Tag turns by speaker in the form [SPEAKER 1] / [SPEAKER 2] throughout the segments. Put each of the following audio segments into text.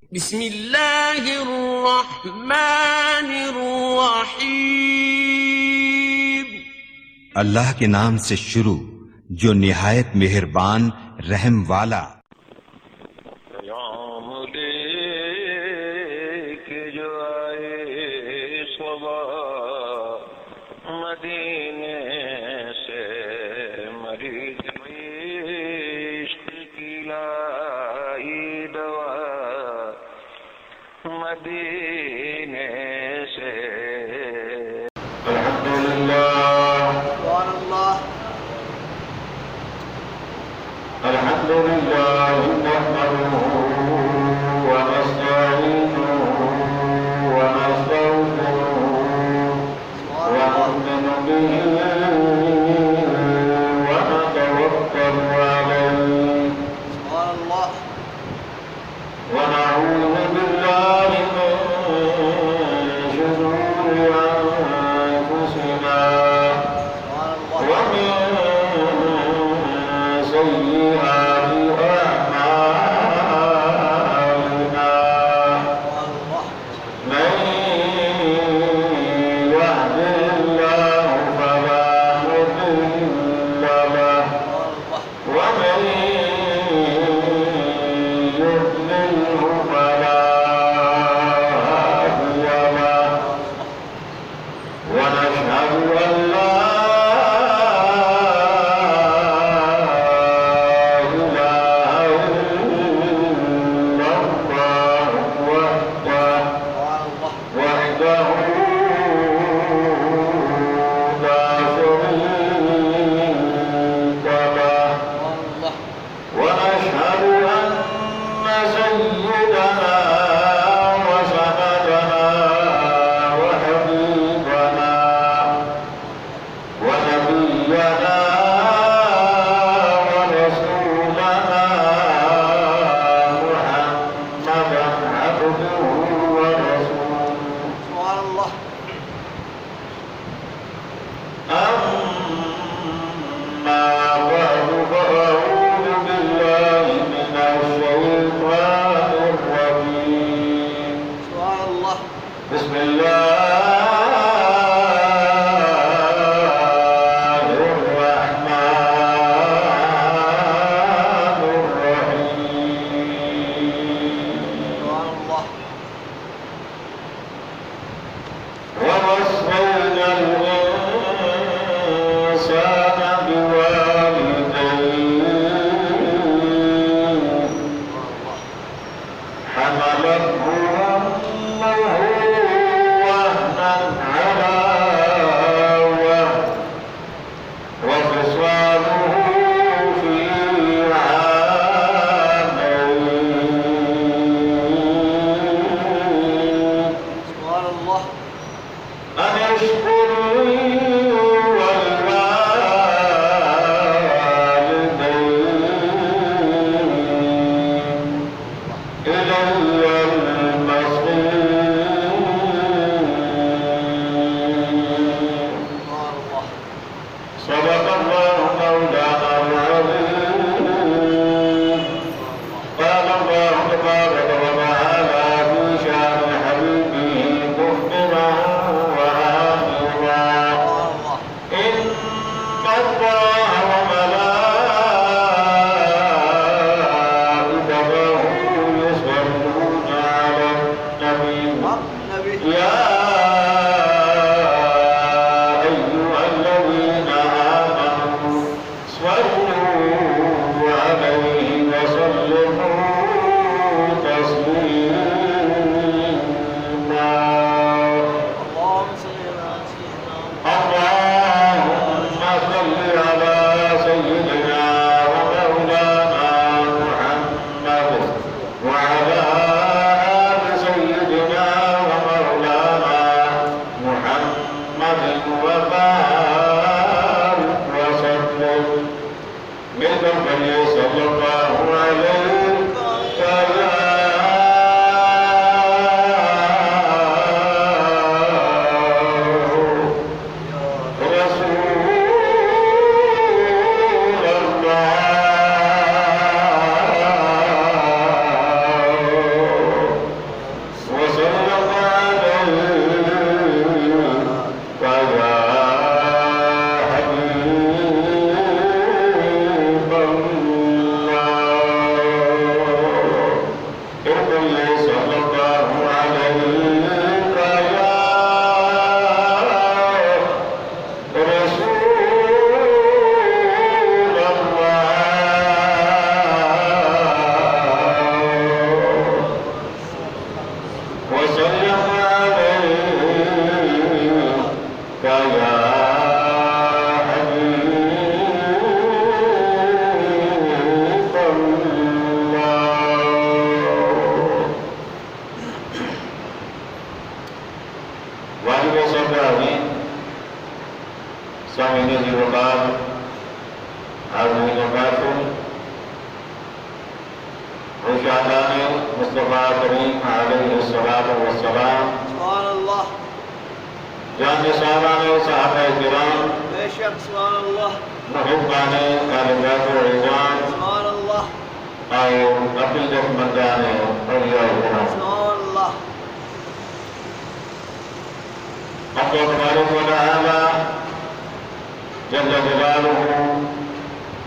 [SPEAKER 1] بسم الله الرحمن الرحیم۔
[SPEAKER 2] اللہ کے نام سے شروع جو نہایت مہربان رحم والا۔
[SPEAKER 3] پیام لے کے جو آئے صبح مدینے سے، مریض عشق کی لائی دوا مدینے سے۔ الحمد لله نحمده ونستعينه ونستغفره ونؤمن به ونتوكل عليه ونعوذ بالله من شرور أنفسنا ومن سيئات أعمالنا، من يهده الله فلا مضل له ومن يضلله فلا هادي له، ونشهد أن لا بسم الله الرحمن الرحيم. ووصينا الإنسان بوالديه حملته أمه على وهن وفصاله في عامين أن اشكر لي ولوالديك إلي المصير. صدق الله مولانا العظيم. قال الله تبارك وتعالى في شأن حبيبه مخبرا وآمرا: إن الله وملائكته يصلون على النبي يا أيها الذين آمنوا صلوا عليه وسلموا تسليما. اللهم صل على سيدنا ومولانا محمد وعلى آل سيدنا ومولانا محمد وبارك وسلم بالنبي صلى الله عليه وسلم. عزیز وقار حاضرین محفل، خوشادان مصطفیٰ کریم علیہ الصلوۃ والسلام،
[SPEAKER 4] سبحان اللہ،
[SPEAKER 3] جان نثاران صحابہ کرام،
[SPEAKER 4] بے شک سبحان اللہ،
[SPEAKER 3] محبان اہل بیت الرضوان
[SPEAKER 4] سبحان اللہ،
[SPEAKER 3] اور عقیدت مندان اولیاء کرام،
[SPEAKER 4] سبحان اللہ،
[SPEAKER 3] اللہ تبارک و تعالی جل جلالہ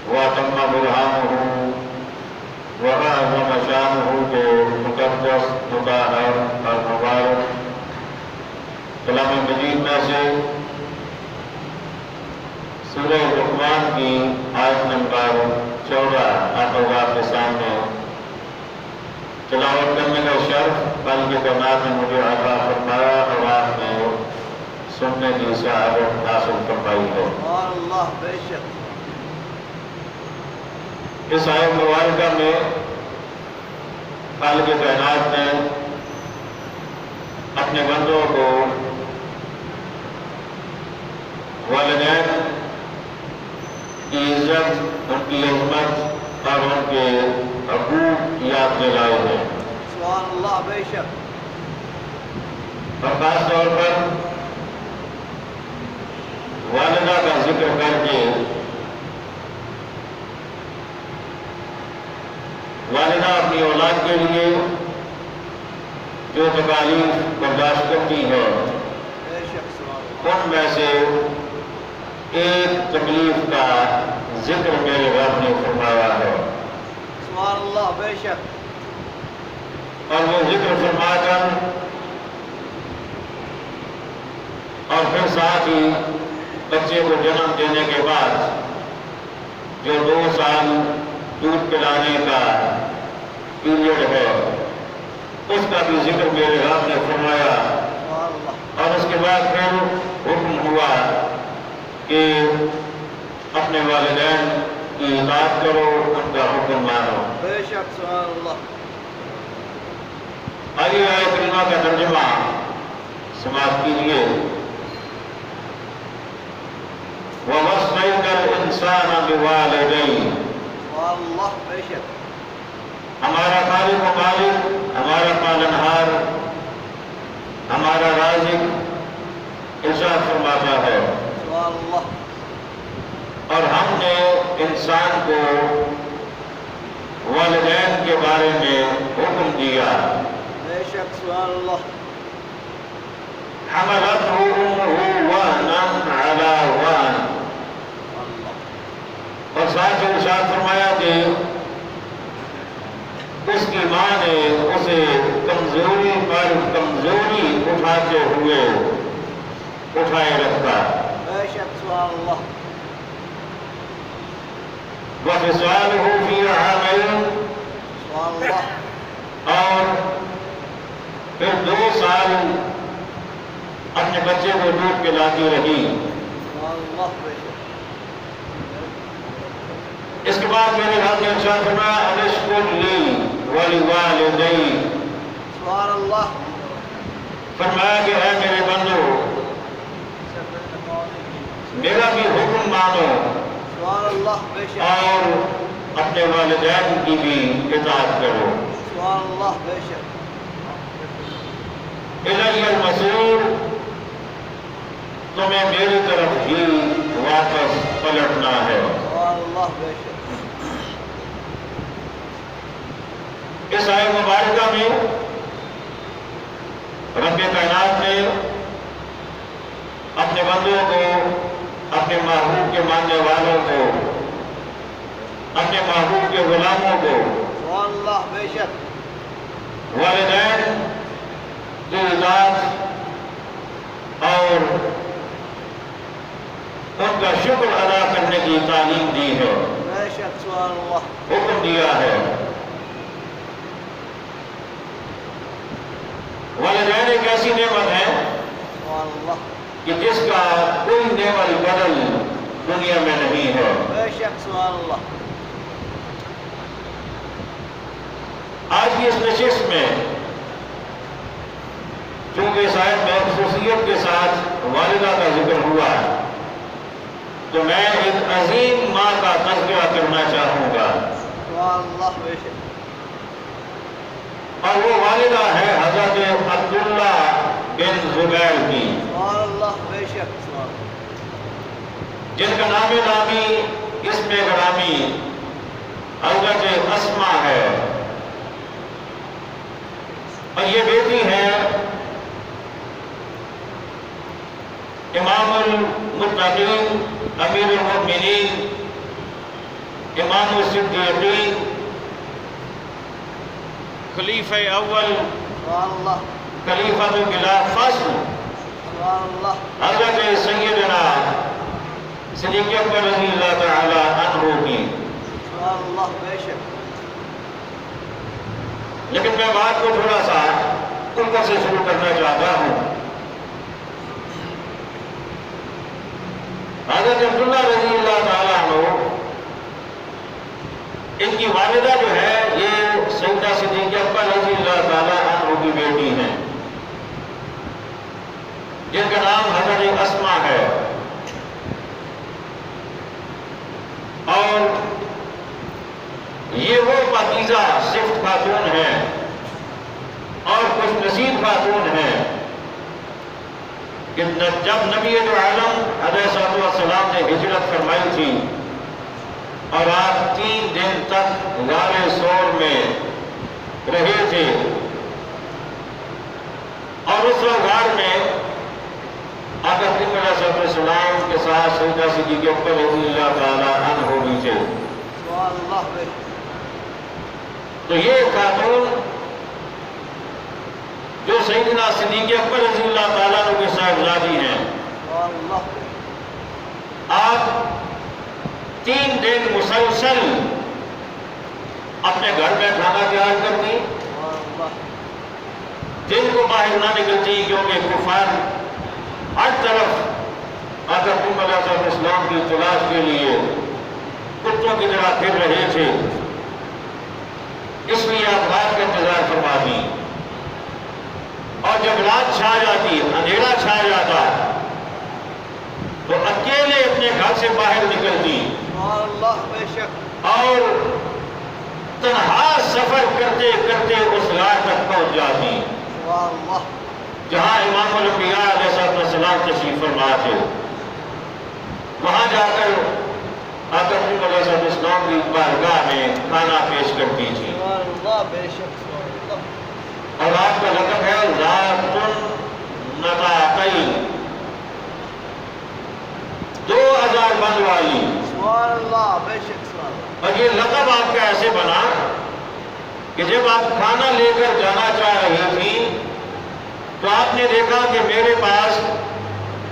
[SPEAKER 3] واتم برہانہ وَأَعْظَمَ شَانُهُ کے مقدس، مطہر اور مبارک کلام مجید میں سے سورہ لقمان کی آیت نمبر 14 آپ حضرات کے سامنے تلاوت کرنے کا شرف بلکہ کائنات نے مجھے عطا فرمایا اور آپ نے سننے کی سعادت حاصل فرمائی ہے۔
[SPEAKER 4] سبحان اللہ، بے شک
[SPEAKER 3] اس آیت مبارکہ میں خالق کائنات نے اپنے بندوں کو والدین کی عزت، ان کی عظمت اور ان کے حقوق یاد دلائے ہیں،
[SPEAKER 4] سبحان اللہ، بے شک
[SPEAKER 3] اور خاص طور پر والدہ کا ذکر کر کے والدہ اپنی اولاد کے لیے جو تکالیف برداشت کرتی ہے
[SPEAKER 4] بے شک سبحان اللہ،
[SPEAKER 3] ان میں سے ایک تکلیف کا ذکر میرے رب نے فرمایا ہے،
[SPEAKER 4] سبحان اللہ، بے شک
[SPEAKER 3] اور وہ ذکر فرما کر اور پھر ساتھ ہی بچے کو جنم دینے کے بعد جو 2 سال دودھ پلانے کا پیریڈ ہے اس کا بھی ذکر میرے رب نے فرمایا،
[SPEAKER 4] سبحان اللہ،
[SPEAKER 3] اور اس کے بعد پھر حکم ہوا کہ اپنے والدین کی اطاعت کرو، ان کا حکم مانو۔
[SPEAKER 4] بے شک سبحان اللہ،
[SPEAKER 3] آئیے آیت کریمہ کا ترجمہ سماعت کیجیے۔ وَوَصَّيْنَا الْإِنسَانَ بِوَالِدَيْهِ،
[SPEAKER 4] سبحان اللہ، بے شک
[SPEAKER 3] ہمارا خالق و مالک، ہمارا پالنہار، ہمارا رازق ارشاد فرماتا ہے،
[SPEAKER 4] سبحان اللہ،
[SPEAKER 3] اور ہم نے انسان کو والدین کے بارے میں حکم دیا۔
[SPEAKER 4] بے شک سبحان اللہ،
[SPEAKER 3] حملته أمه وهنا على وهن،
[SPEAKER 4] سبحان اللہ،
[SPEAKER 3] اور ساتھ ہی ارشاد فرمایا کہ اس کی ماں نے اسے کمزوری پر کمزوری اٹھاتے ہوئے اٹھائے رکھا۔
[SPEAKER 4] بے شک سبحان اللہ،
[SPEAKER 3] وفصاله في عامين،
[SPEAKER 4] سبحان اللہ،
[SPEAKER 3] اور پھر 2 سال اپنے بچے کو دودھ پلاتی رہی۔
[SPEAKER 4] سبحان اللہ، بے شک
[SPEAKER 3] اس کے بعد میرے رب نے ارشاد فرمایا انشکر لی ولوالدی،
[SPEAKER 4] سبحان اللہ،
[SPEAKER 3] فرمایا کہ اے میرے بندو میرا بھی حکم مانو
[SPEAKER 4] سبحان اللہ، بے شک
[SPEAKER 3] اور اپنے والدین کی بھی اطاعت کرو۔
[SPEAKER 4] سبحان اللہ، بے شک
[SPEAKER 3] الی المصیر، تمہیں میری طرف ہی واپس پلٹنا ہے۔
[SPEAKER 4] سبحان اللہ، بے شک
[SPEAKER 3] اس آیت مبارکہ میں رب کائنات نے اپنے بندوں کو، اپنے محبوب کے ماننے والوں کو، اپنے محبوب کے غلاموں کو
[SPEAKER 4] سبحان اللہ، بے شک
[SPEAKER 3] والدین کی اطاعت اور ان کا شکر ادا کرنے کی تعلیم دی ہے،
[SPEAKER 4] بے شک سبحان اللہ،
[SPEAKER 3] حکم دیا ہے۔ والدین ایک ایسی نعمت ہے
[SPEAKER 4] سبحان اللہ،
[SPEAKER 3] کہ جس کا کوئی نعمت بدل دنیا میں نہیں ہے۔
[SPEAKER 4] بے شک سبحان اللہ،
[SPEAKER 3] آج کی اس نشست میں چونکہ اس آیت میں خصوصیت کے ساتھ والدہ کا ذکر ہوا ہے، تو میں ایک عظیم ماں کا تذکرہ کرنا چاہوں گا،
[SPEAKER 4] سبحان اللہ بے شک
[SPEAKER 3] اور وہ والدہ ہے حضرت عبداللہ بن زبیر کی،
[SPEAKER 4] سبحان اللہ بے شک سبحان اللہ
[SPEAKER 3] جن کا نام نامی اسم گرامی حضرت اسما ہے، اور یہ بیٹی ہے امام المتقین امیر المؤمنین امام الصدیقین خلیفہ اول
[SPEAKER 4] سبحان اللہ
[SPEAKER 3] خلیفہ بلا فصل
[SPEAKER 4] سبحان اللہ
[SPEAKER 3] حضرت سیدنا صدیق اکبر رضی اللہ تعالی عنہ کی۔
[SPEAKER 4] سبحان اللہ بے شک
[SPEAKER 3] لیکن میں بات کو تھوڑا سا اوپر سے شروع کرنا چاہتا ہوں۔ حضرت عبداللہ رضی اللہ تعالیٰ عنہ، ان کی والدہ جو ہے یہ سیدہ صدیق اکبر رضی اللہ تعالیٰ عنہ کی بیٹی ہیں، جن کا نام حضرت اسما ہے، اور یہ وہ پاکیزہ صفت خاتون ہے اور خوش نصیب خاتون ہے کہ جب نبی عالم علیہ الصلوۃ والسلام نے ہجرت فرمائی تھی اور آپ 3 دن تک غار ثور میں رہے تھے، اور اس غار میں آقا کریم علیہ الصلوۃ والسلام کے ساتھ سیدہ صدیق اکبر رضی اللہ تعالی عنہ بھی تھے۔
[SPEAKER 4] سبحان اللہ بے شک
[SPEAKER 3] تو یہ خاتون جو سیدنا صدیق اکبر رضی اللہ تعالیٰ عنہ کے صاحبزادی ہیں،
[SPEAKER 4] سبحان اللہ بے شک
[SPEAKER 3] آپ 3 دن مسلسل اپنے گھر میں کھانا تیار کرتی،
[SPEAKER 4] سبحان اللہ
[SPEAKER 3] دن کو باہر نہ نکلتی، کیونکہ کفار ہر طرف آقا کریم علیہ الصلوۃ والسلام کی تلاش کے لیے کتوں کی طرح پھر رہے تھے، اس لیے آپ رات کا انتظار فرما دی، اور جب رات چھا جاتی، اندھیرا چھا جاتا، تو اکیلے اپنے گھر سے باہر نکلتی
[SPEAKER 4] سبحان اللہ بے شک
[SPEAKER 3] اور تنہا سفر کرتے کرتے اس غار تک پہنچ جاتی
[SPEAKER 4] سبحان اللہ
[SPEAKER 3] جہاں امام الانبیاء علیہ السلام تشریف فرما تھے۔ وہاں جا کر آقا کریم علیہ السلام کی بارگاہ میں کھانا پیش کرتی تھی،
[SPEAKER 4] سبحان اللہ بے شک سبحان اللہ
[SPEAKER 3] اور آپ کا لقب ہے ذات النطاقین، 2000 بند والی،
[SPEAKER 4] سبحان اللہ بے شک سبحان اللہ
[SPEAKER 3] اور یہ لقب آپ کا ایسے بنا کہ جب آپ کھانا لے کر جانا چاہ رہی تھی تو آپ نے دیکھا کہ میرے پاس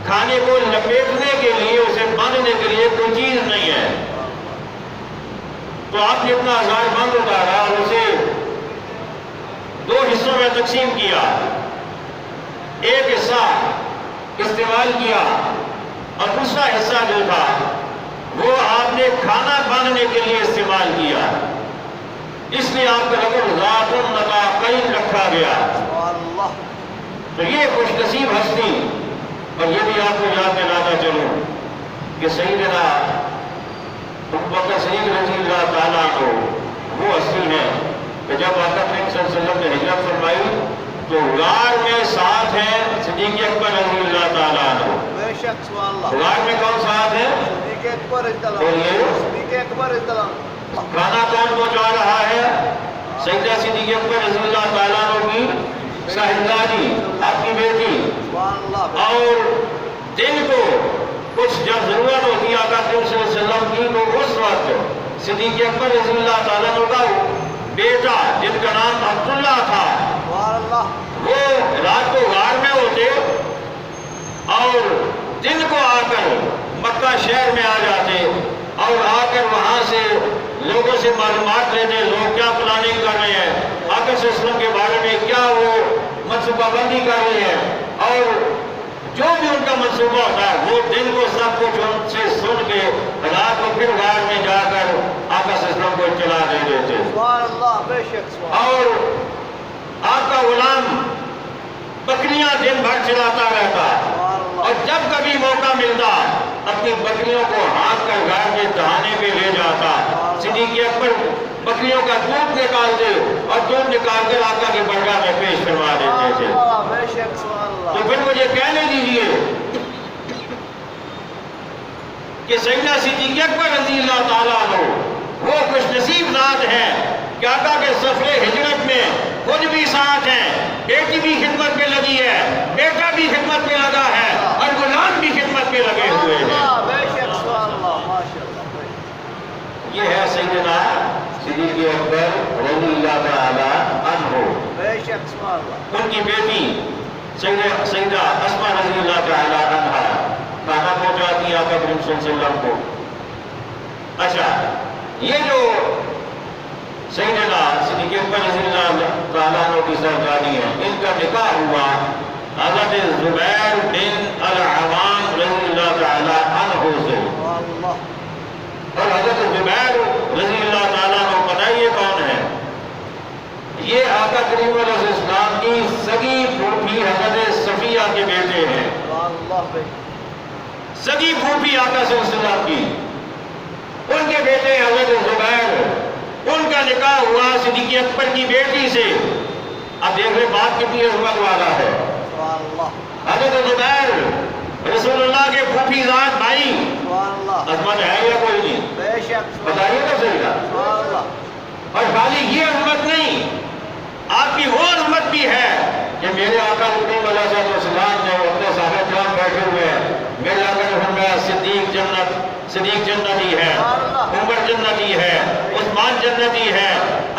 [SPEAKER 3] کھانے کو لپیٹنے کے لیے، اسے باندھنے کے لیے کوئی چیز نہیں ہے، تو آپ نے اپنا 1000 بند اتارا اور اسے 2 حصوں میں تقسیم کیا، ایک حصہ استعمال کیا اور دوسرا حصہ جو تھا وہ آپ نے کھانا باندھنے کے لیے استعمال کیا، اس لیے آپ کا لقب ذات النطاقین رکھا گیا۔
[SPEAKER 4] سبحان اللہ
[SPEAKER 3] تو یہ خوش نصیب ہستی، اور یہ بھی آپ کو یاد دلانا چلوں کہ سیدنا ابوبکر صدیق رضی اللہ تعالیٰ عنہ وہ ہستی ہے کہ جب آقا کریم صلی اللہ علیہ وسلم نے ہجرت فرمائی تو غار میں ساتھ ہیں صدیق اکبر رضی اللہ تعالیٰ عنہ۔
[SPEAKER 4] بے شک سبحان اللہ
[SPEAKER 3] غار میں کون ساتھ ہے؟
[SPEAKER 4] صدیق اکبر رضی اللہ
[SPEAKER 3] بولیے۔
[SPEAKER 4] عنہ صدیق اکبر رضی اللہ عنہ
[SPEAKER 3] کھانا کون پہنچا رہا ہے؟ سیدہ صدیق اکبر رضی اللہ تعالیٰ عنہ کی صاحبزادی، آپ کی بیٹی،
[SPEAKER 4] سبحان اللہ
[SPEAKER 3] اور دن کو کچھ جب ضرورت ہوتی ہے آقا کریم صلی اللہ علیہ وسلم کی تو اس وقت صدیق اکبر رضی اللہ تعالیٰ عنہ کا بیٹا جن کا نام عبداللہ تھا،
[SPEAKER 4] سبحان اللہ
[SPEAKER 3] وہ رات کو غار میں ہوتے اور دن کو آ کر مکہ شہر میں آ جاتے اور آ کر وہاں سے لوگوں سے معلومات لیتے، لوگ کیا پلاننگ کر رہے ہیں، آقا صلی اللہ علیہ وسلم کے بارے میں کیا وہ منصوبہ بندی کر رہے ہیں، اور جو بھی ان کا منصوبہ ہوتا ہے وہ دن کو سب کچھ ان سے سن کے رات کو پھر غار میں جا کر آقا صلی اللہ علیہ وسلم کو اطلاع دے دیتے،
[SPEAKER 4] سبحان اللہ بے شک سبحان
[SPEAKER 3] اور آپ کا غلام بکریاں دن بھر چلاتا رہتا،
[SPEAKER 4] اللہ
[SPEAKER 3] اور جب کبھی موقع ملتا اپنی بکریوں کو ہاتھ کر گھر کے دہانے پہ لے جاتا، صدیق اکبر بکریوں کا دودھ نکالتے اور دودھ نکال کر آقا کی برگاہ میں پیش کروا دیتے تھے۔
[SPEAKER 4] بے شک سبحان اللہ۔
[SPEAKER 3] تو پھر مجھے کہنے دیجیے کہ سیدنا صدیق اکبر رضی اللہ تعالیٰ عنہ وہ خوش نصیب ذات ہے کہ آقا کے سفر ہجرت میں خود بھی ساتھ ہیں، بیٹی بھی خدمت میں لگی ہے، بیٹا بھی خدمت میں لگا ہے اور غلام بھی خدمت میں لگے ہوئے ہیں۔
[SPEAKER 4] بے شک سبحان اللہ، ماشاء اللہ۔
[SPEAKER 3] یہ ہے سیدنا صدیق اکبر رضی اللہ تعالیٰ عنہ۔
[SPEAKER 4] بے شک سبحان اللہ۔
[SPEAKER 3] ان کی بیٹی سیدہ اسماء رضی اللہ تعالیٰ عنہ کھانا پہنچاتی آقا کریم صلی اللہ علیہ وسلم کو۔ اچھا، یہ جو سیدنا صدیق اکبر رضی اللہ تعالیٰ عنہ کی سرداری ہے، ان کا نکاح ہوا حضرت زبیر بن العوام رضی اللہ تعالیٰ عنہ سے۔ اور حضرت زبیر رضی اللہ تعالیٰ عنہ پتہ یہ کون ہے؟ یہ آقا کریم علیہ السلام کی سگی پھوپھی حضرت صفیہ کے بیٹے ہیں۔ سگی پھوپھی آقا صلی اللہ علیہ وسلم کی، ان کے بیٹے حضرت زبیر، ان کا نکاح ہوا صدیق اکبر کی بیٹی سے۔ اب دیکھ رہے بات کتنی عظمت والا ہے۔ حضرت زبیر رسول اللہ کے پھوپھی ذات بھائی، عظمت ہے یا کوئی نہیں؟ بتائیے نا صحیح۔ اور خالی یہ عظمت نہیں، آپ کی وہ عظمت بھی ہے کہ میرے آقا کریم علیہ السلام نے اپنے صاحب کرام بیٹھے ہوئے ہیں، میرے آقا نے فرمایا صدیق جنتی ہے، عمر جنتی ہے، عثمان جنتی ہے،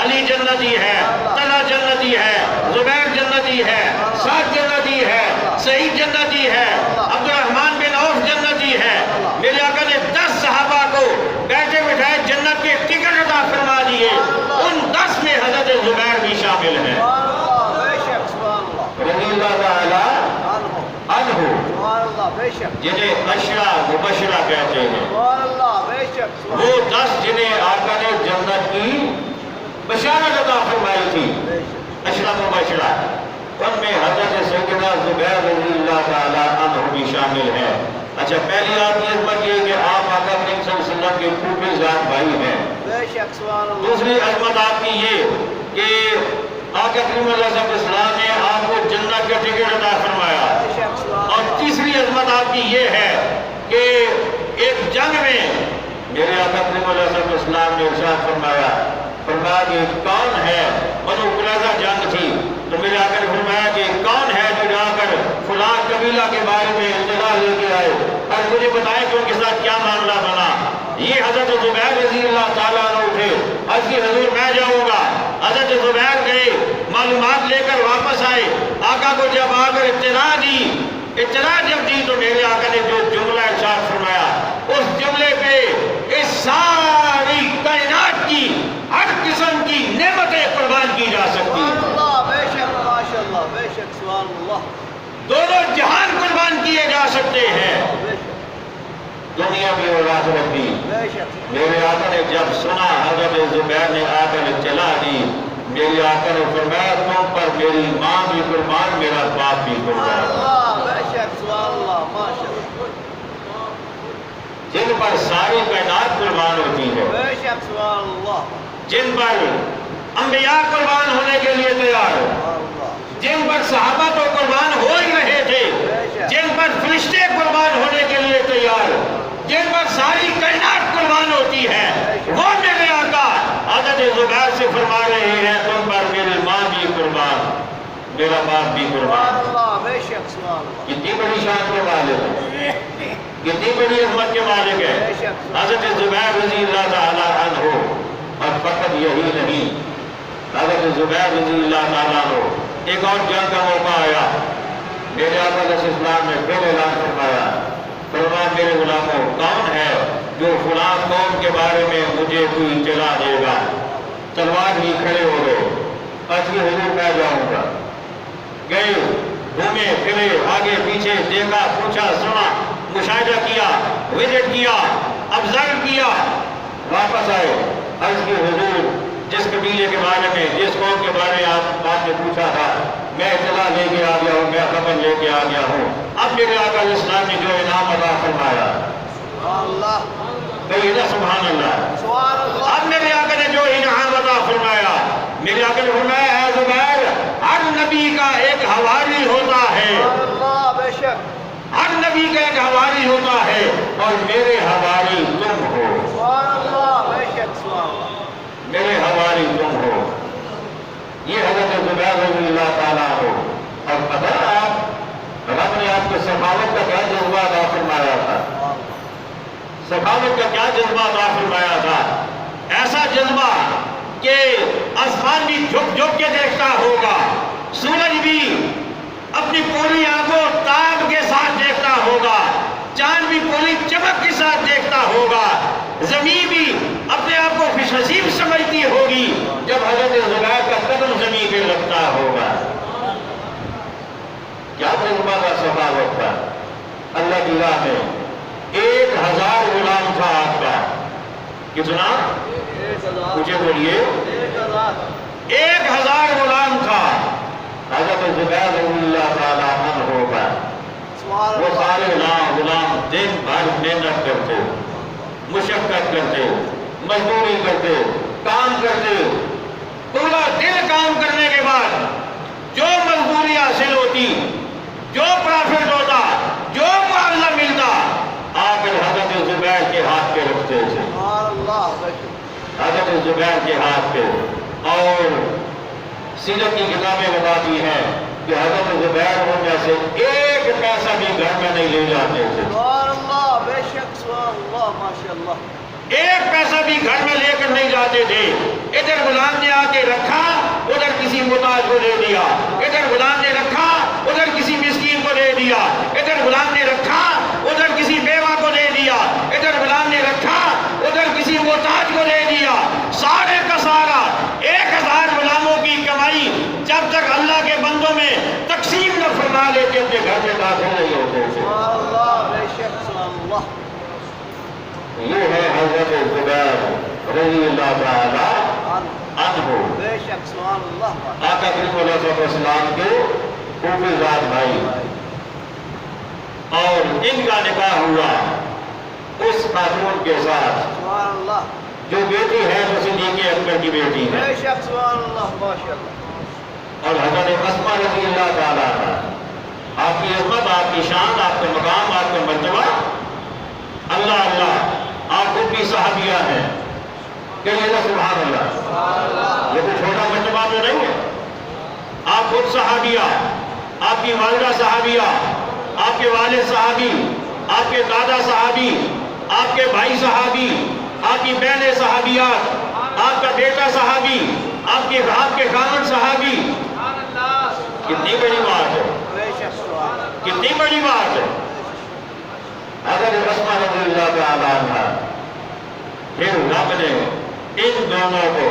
[SPEAKER 3] علی جنتی ہے، طلحہ جنتی ہے، زبیر جنتی ہے، سعد جنتی ہے، سعید جنتی ہے، عبد الرحمن بن عوف جنتی ہے۔ میرے آقا نے 10 صحابہ کو بیٹھے بٹھائے جنت کے ٹکٹ عطا فرما دیے، ان 10 میں حضرت زبیر بھی شامل ہیں رضی اللہ تعالیٰ عنہ، جنہیں عشرہ مبشرہ کہتے ہیں، وہ 10 جنہیں آقا نے جنت کی بشارت عطا فرمائی تھی، عشرہ مبشرہ، ان میں حضرت سیدنا زبیر رضی اللہ تعالیٰ عنہ بھی شامل ہے۔ اچھا، پہلی آپ کی عظمت یہ کہ آپ آقا کریم صلی اللہ علیہ وسلم کے پھوپھی ذات بھائی ہیں۔ دوسری عظمت آپ کی یہ کہ آقا کریم علیہ السلام نے آپ کو جنت کا ٹکٹ عطا فرمایا۔ اور تیسری عظمت آپ کی یہ ہے کہ ایک جنگ میں میرے آقا کریم علیہ السلام نے ارشاد فرمایا کہ کون ہے، بنو قریظہ جنگ تھی، تو میرے آقا نے فرمایا کہ کون ہے جو جا کر فلاں قبیلہ کے بارے میں اطلاع لے کے آئے اور مجھے بتائے کہ ان کے ساتھ کیا معاملہ بنا۔ یہ حضرت زبیر رضی اللہ تعالیٰ عنہ تھے۔ عرض کی حضور میں جاؤں گا۔ حضرت زبیر گئے، معلومات لے کر واپس آئے، آقا کو جب آ کر اطلاع جب دی تو میرے آقا نے جو جملہ ارشاد فرمایا، اس جملے پہ اس ساری کائنات کی ہر قسم کی نعمتیں قربان کی جا سکتی ہیں، دونوں جہان قربان کیے جا سکتے ہیں، دنیا بھی اور آخرت بھی۔ میرے آقا نے جب سنا، حضرت زبیر نے آ کر اطلاع دی، میرے آقا نے فرمایا تم پر میری ماں بھی قربان، میرا باپ بھی قربان، جن پر ساری کائنات قربان ہوتی ہے، جن پر انبیاء قربان ہونے کے لیے تیار، جن پر صحابہ تو قربان ہو ہی رہے تھے، جن پر فرشتے قربان ہونے کے لیے تیار، جن پر ساری کائنات قربان ہوتی ہے، وہ میرے آقا حضرت زبیر سے فرما رہے ہیں تم پر میری ماں بھی قربان، میرا باپ بھی قربان۔ کتنی بڑی شان کے مالک ہے، کتنی بڑی عظمت کے مالک ہے حضرت زبیر رضی اللہ تعالیٰ عنہ۔ اور فقط یہی نہیں، حضرت زبیر رضی اللہ تعالیٰ عنہ ایک اور جنگ کا موقع آیا، میرے آقا علیہ السلام نے پھر اعلان فرمایا میرے غلاموں کون ہے جو فلاں قوم کے بارے میں مجھے کوئی اطلاع دے گا؟ تلوار ہی کھڑے ہو گئے، اچھی حضور میں جاؤں گا۔ گئے، گھومے پھرے، آگے پیچھے دیکھا، پوچھا، سنا، مشاہدہ کیا، وزٹ کیا، آبزرو کیا، واپس آئے۔ عرض کی حضور جس قبیلے کے بارے میں، جس قوم کے بارے میں آپ نے پوچھا تھا، میں اطلاع لے کے آ گیا ہوں، میں خبر لے کے آ گیا ہوں۔ اب میرے آقا علیہ السلام نے جو انعام عطا فرمایا،
[SPEAKER 4] اللہ
[SPEAKER 3] کہیے نا سبحان اللہ.
[SPEAKER 4] سبحان اللہ
[SPEAKER 3] اب میرے آقا نے جو انعام عطا فرمایا، میرے آقا نے فرمایا اے زبیر، ہر نبی کا ایک حواری ہوتا ہے،
[SPEAKER 4] سبحان اللہ بے شک
[SPEAKER 3] ہر نبی کا ایک حواری ہوتا ہے، اور میرے حواری تم ہو،
[SPEAKER 4] سبحان اللہ بے شک سبحان اللہ
[SPEAKER 3] میرے حواری تم ہو. یہ حضرت زبیر رضی اللہ تعالیٰ ہو. اور پتہ ہے آپ، رب نے آپ کے سخاوت کا کیا جذبہ عطا فرمایا تھا، سخاوت کا کیا جذبہ عطا فرمایا تھا. ایسا جذبہ کہ آسمان بھی جھک جھک کے دیکھتا ہوگا، سورج بھی اپنی پوری آنکھوں تاب کے ساتھ دیکھتا ہوگا، چاند بھی پوری چمک کے ساتھ دیکھتا ہوگا، زمین بھی اپنے آپ کو خوش نصیب سمجھتی ہوگی جب حضرت زبیر کا قدم زمین پہ لگتا ہوگا. کیا جذبہ کا سخاوت تھا. اللہ کی راہ میں 1000 غلام تھا آپ کا. کتنا؟
[SPEAKER 4] 1000
[SPEAKER 3] مجھے بولیے. 1000 غلام تھا. حضرت زبیر رضی اللہ تعالیٰ عنہ ہوگا.
[SPEAKER 4] سبحان
[SPEAKER 3] وہ
[SPEAKER 4] اللہ
[SPEAKER 3] سارے غلام دن بھر محنت کرتے، مشقت کرتے، مزدوری کرتے، کام کرتے. پورا دن کام کرنے کے بعد جو مزدوری حاصل ہوتی، جو پرافٹ ہوتا، جو معاوضہ ملتا، آ کر حضرت زبیر کے ہاتھ پہ رکھتے تھے،
[SPEAKER 4] سبحان اللہ بے شک
[SPEAKER 3] حضرت زبیر کے ہاتھ پہ. اور سیرت کی کتابیں بتاتی ہیں کہ حضرت زبیر ان میں سے ایک پیسہ بھی گھر میں نہیں لے جاتے تھے.
[SPEAKER 4] سبحان اللہ بے شک سبحان اللہ ماشاء اللہ
[SPEAKER 3] ایک پیسہ بھی گھر میں لے کر نہیں جاتے تھے. ادھر غلام نے آ کے رکھا، ادھر کسی محتاج کو دے دیا، ادھر غلام نے رکھا، ادھر کسی مسکین کو دے دیا، ادھر غلام نے رکھا، ادھر کسی بیوہ کو دے دیا، ادھر غلام نے رکھا، ادھر کسی محتاج کو دے دیا. سارے کا سارا 1000 غلاموں کی کمائی جب تک اللہ کے بندوں میں تقسیم نہ فرما لیتے اپنے گھر میں داخل نہیں ہوتے تھے.
[SPEAKER 4] سبحان اللہ بے شک سبحان اللہ
[SPEAKER 3] یہ ہے حضرت زبیر رضی اللہ تعالیٰ عنہ.
[SPEAKER 4] بے شک سبحان اللہ
[SPEAKER 3] آقا کریم علیہ السلام کے پھوپھی زاد بھائی. اور ان کا نکاح ہوا اس خاتون کے ساتھ
[SPEAKER 4] سبحان اللہ
[SPEAKER 3] جو بیٹی ہے وہ صدیق اکبر کی بیٹی ہے،
[SPEAKER 4] بے شک سبحان اللہ ماشاء اللہ
[SPEAKER 3] اور حضرت اسماء رضی اللہ تعالیٰ عنہا. آپ کی عظمت، آپ کی شان، آپ کا مقام، آپ کا مرتبہ، اللہ اللہ. آپ خود بھی صحابیہ ہیں. کہیے نا سبحان اللہ. یہ کوئی چھوٹا مرتبہ تو نہیں ہے. آپ خود صحابیہ، آپ کی والدہ صحابیہ، آپ کے والد صحابی، آپ کے دادا صحابی، آپ کے بھائی صحابی، آپ کی بہنیں صحابیات، آپ کا بیٹا صحابی، آپ کے خاندان صحابی. کتنی بڑی بات ہے،
[SPEAKER 4] بے شک سبحان اللہ
[SPEAKER 3] کتنی بڑی بات ہے. حضرت اسماء رضی اللہ تعالیٰ عنہا. پھر رب نے ان دونوں کو،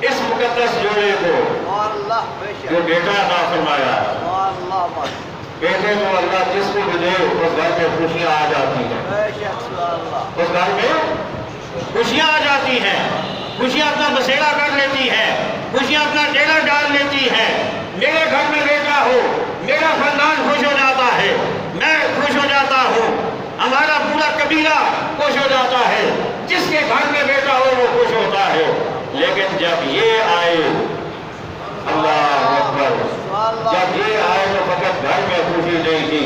[SPEAKER 3] اس مقدس جوڑے کو
[SPEAKER 4] سبحان اللہ بے شک
[SPEAKER 3] جو بیٹا عطا فرمایا.
[SPEAKER 4] سبحان اللہ ماشاء
[SPEAKER 3] بیٹے کو اللہ جس کو بھی دے اس گھر میں خوشیاں آ جاتی ہیں،
[SPEAKER 4] اللہ بے شک سبحان اللہ
[SPEAKER 3] اس گھر میں خوشیاں آ جاتی ہیں. خوشیاں اپنا بسیرا کر لیتی ہیں، خوشیاں اپنا ڈیرا ڈال لیتی ہیں. میرے گھر میں بیٹا ہو، میرا خاندان خوش ہو جاتا ہے، میں خوش ہو جاتا ہوں، ہمارا پورا قبیلہ خوش ہو جاتا ہے. جس کے گھر میں بیٹا ہو وہ خوش ہوتا ہے. لیکن جب یہ آئے، اللہ اکبر، جب یہ آئے تو فقط گھر میں خوشی نہیں تھی،